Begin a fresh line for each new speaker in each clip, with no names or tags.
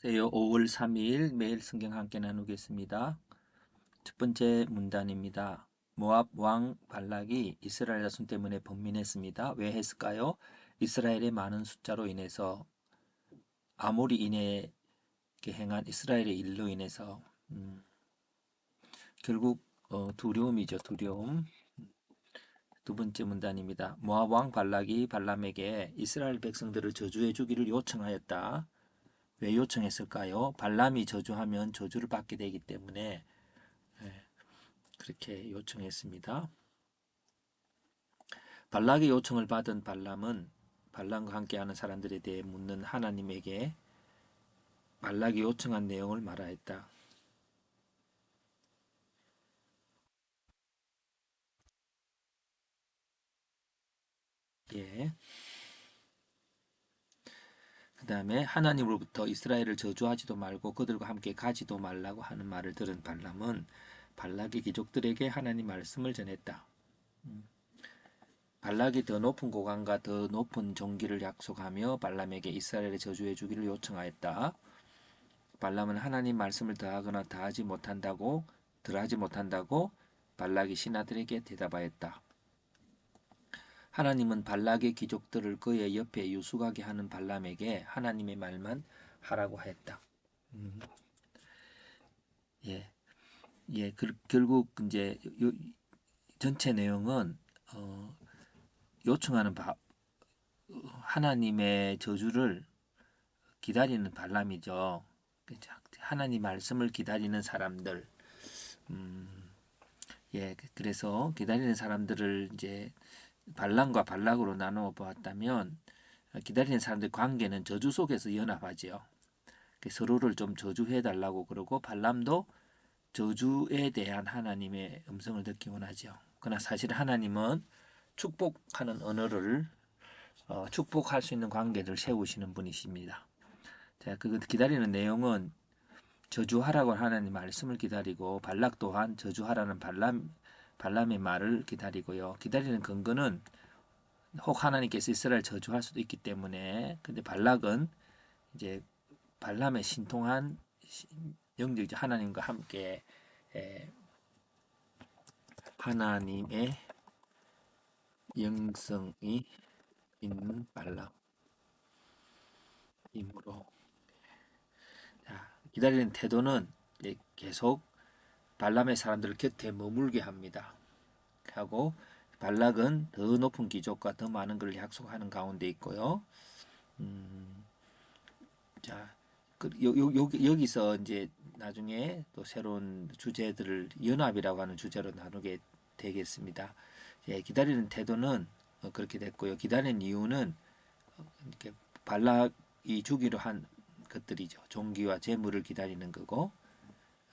안녕하세요. 5월 3일 매일 성경 함께 나누겠습니다. 첫 번째 문단입니다. 모압 왕 발락이 이스라엘 자손 때문에 번민했습니다. 왜 했을까요? 이스라엘의 많은 숫자로 인해서 아모리인에게 행한 이스라엘의 일로 인해서 결국 두려움이죠. 두려움. 두 번째 문단입니다. 모압 왕 발락이 발람에게 이스라엘 백성들을 저주해 주기를 요청하였다. 왜 요청했을까요? 발람이 저주하면 저주를 받게 되기 때문에 그렇게 요청했습니다. 발락의 요청을 받은 발람은 발람과 함께하는 사람들에 대해 묻는 하나님에게 발락이 요청한 내용을 말하였다. 예. 그 다음에 하나님으로부터 이스라엘을 저주하지도 말고 그들과 함께 가지도 말라고 하는 말을 들은 발람은 발락의 귀족들에게 하나님 말씀을 전했다. 발락이 더 높은 고관과 더 높은 종기를 약속하며 발람에게 이스라엘을 저주해 주기를 요청하였다. 발람은 하나님 말씀을 더하거나 덜하지 못한다고 발락이 신하들에게 대답하였다. 하나님은 발락의 귀족들을 그의 옆에 유숙하게 하는 발람에게 하나님의 말만 하라고 하였다. 예, 예, 결국 이제 전체 내용은 어, 요청하는 하나님의 저주를 기다리는 발람이죠. 하나님 말씀을 기다리는 사람들. 예, 그래서 기다리는 사람들을 이제 발람과 발락으로 나누어 보았다면 기다리는 사람들의 관계는 저주 속에서 연합하지요. 서로를 좀 저주해 달라고 그러고 발람도 저주에 대한 하나님의 음성을 듣기 원하죠. 그러나 사실 하나님은 축복하는 언어를 축복할 수 있는 관계를 세우시는 분이십니다. 자, 그 기다리는 내용은 저주하라고 하나님 말씀을 기다리고 발락 또한 저주하라는 발람의 말을 기다리고요. 기다리는 근거는 혹 하나님께서 이스라엘 저주할 수도 있기 때문에 근데 발락은 이제 발람의 신통한 영적 하나님과 함께 하나님의 영성이 있는 발람이므로 기다리는 태도는 계속 발람의 사람들을 곁에 머물게 합니다. 하고 발락은 더 높은 기족과 더 많은 것을 약속하는 가운데 있고요. 자, 여기서 이제 나중에 또 새로운 주제들을 연합이라고 하는 주제로 나누게 되겠습니다. 예, 기다리는 태도는 그렇게 됐고요. 기다리는 이유는 이렇게 발락이 주기로 한 것들이죠. 종기와 재물을 기다리는 거고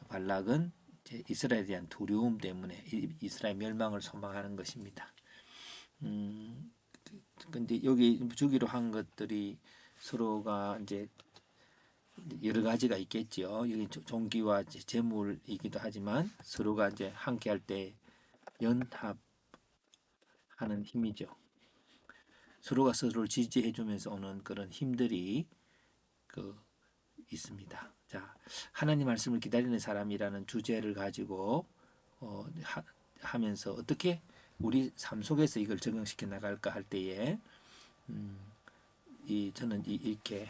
발락은 이스라엘에 대한 두려움 때문에 이스라엘 멸망을 소망하는 것입니다. 근데 여기 주기로 한 것들이 서로가 이제 여러 가지가 있겠지요. 여기 종기와 재물이기도 하지만 서로가 이제 함께 할 때 연합하는 힘이죠. 서로가 서로를 지지해 주면서 오는 그런 힘들이 그 있습니다. 자, 하나님 말씀을 기다리는 사람이라는 주제를 가지고 하면서 어떻게 우리 삶 속에서 이걸 적용시켜 나갈까 할 때에 저는 이렇게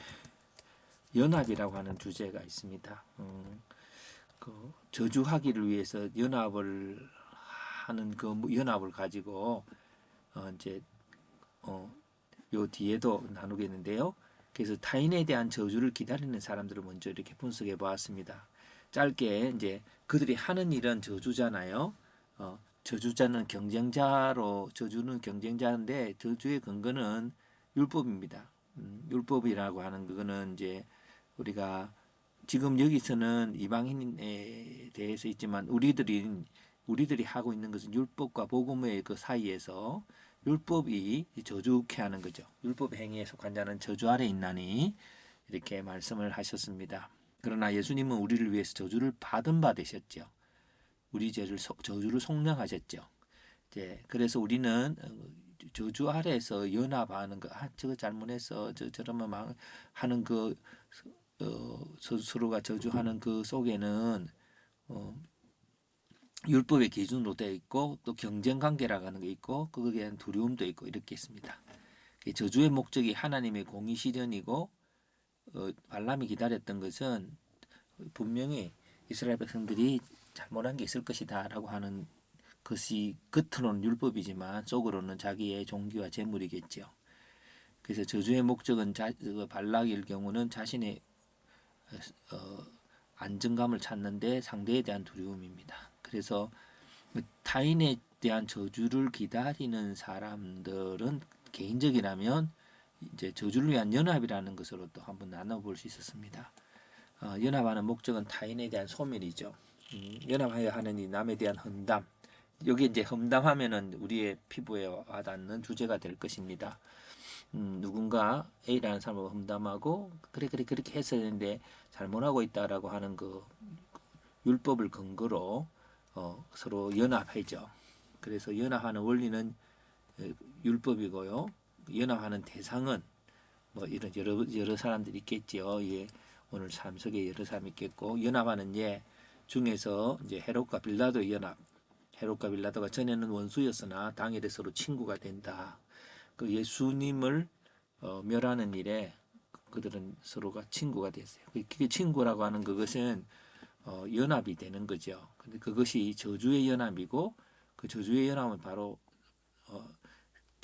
연합이라고 하는 주제가 있습니다. 그 저주하기를 위해서 연합을 하는 그 연합을 가지고 이제 요 뒤에도 나누겠는데요. 그래서 타인에 대한 저주를 기다리는 사람들을 먼저 이렇게 분석해 보았습니다. 짧게 이제 그들이 하는 일은 저주잖아요. 저주자는 경쟁자로 저주는 경쟁자인데 저주의 근거는 율법입니다. 율법이라고 하는 그거는 이제 우리가 지금 여기서는 이방인에 대해서 있지만 우리들이 하고 있는 것은 율법과 복음의 그 사이에서 율법이 저주케 하는 거죠. 율법 행위에 속한 자는 저주 아래 있나니 이렇게 말씀을 하셨습니다. 그러나 예수님은 우리를 위해서 저주를 받은 바 되셨죠. 우리 저주를 속량하셨죠. 이제 그래서 우리는 저주 아래에서 연합하는 거, 저거 잘못해서 저러면 막 하는 그 서로가 저주하는 그 속에는 어, 율법의 기준으로 되어 있고 또 경쟁 관계라고 하는 게 있고 그거에 대한 두려움도 있고 이렇게 있습니다. 저주의 목적이 하나님의 공의 실현이고 발람이 기다렸던 것은 분명히 이스라엘 백성들이 잘못한 게 있을 것이다라고 하는 것이 겉으로는 율법이지만 속으로는 자기의 종기와 재물이겠죠. 그래서 저주의 목적은 발락일 경우는 자신의 어, 안정감을 찾는데 상대에 대한 두려움입니다. 그래서 타인에 대한 저주를 기다리는 사람들은 개인적이라면 이제 저주를 위한 연합이라는 것으로 또 한번 나눠볼 수 있었습니다. 연합하는 목적은 타인에 대한 소멸이죠. 연합하여 하는 이 남에 대한 험담. 여기 이제 험담하면은 우리의 피부에 와닿는 주제가 될 것입니다. 누군가 A라는 사람을 험담하고 그래 그렇게 했어야 되는데 잘못하고 있다라고 하는 그 율법을 근거로 서로 연합하죠. 그래서 연합하는 원리는 율법이고요. 연합하는 대상은 뭐 이런 여러 사람들이 있겠죠. 예, 오늘 삶 속에 여러 사람이 있겠고 연합하는 예 중에서 이제 헤롯과 빌라도의 연합. 헤롯과 빌라도가 전에는 원수였으나 당일에 서로 친구가 된다. 그 예수님을 멸하는 일에 그들은 서로가 친구가 됐어요. 그게 친구라고 하는 그것은 연합이 되는 거죠. 근데 그것이 저주의 연합이고 그 저주의 연합은 바로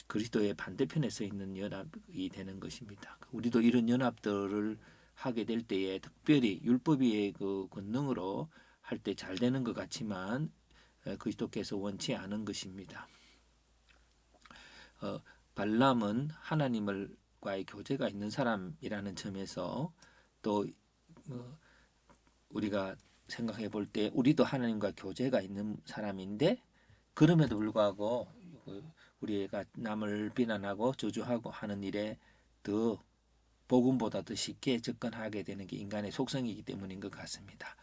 그리스도의 반대편에 서 있는 연합이 되는 것입니다. 우리도 이런 연합들을 하게 될 때에 특별히 율법의 그 권능으로 할 때 잘 되는 것 같지만 그리스도께서 원치 않은 것입니다. 발람은 하나님과의 교제가 있는 사람이라는 점에서 또 우리가 생각해 볼 때 우리도 하나님과 교제가 있는 사람인데 그럼에도 불구하고 우리가 남을 비난하고 저주하고 하는 일에 더 복음보다 더 쉽게 접근하게 되는 게 인간의 속성이기 때문인 것 같습니다.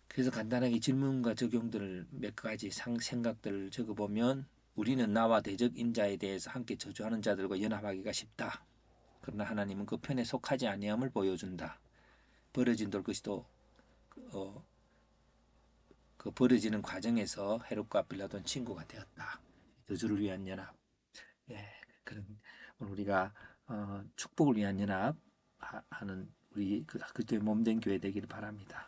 그래서 간단하게 질문과 적용들을 몇 가지 생각들을 적어보면 우리는 나와 대적 인자에 대해서 함께 저주하는 자들과 연합하기가 쉽다. 그러나 하나님은 그 편에 속하지 아니함을 보여준다. 버려진 돌것이도 그 버려지는 과정에서 헤롯과 빌라도는 친구가 되었다. 저주를 위한 연합. 예, 그런 우리가 축복을 위한 연합 하는 우리 그리스도의 몸된 교회 되기를 바랍니다.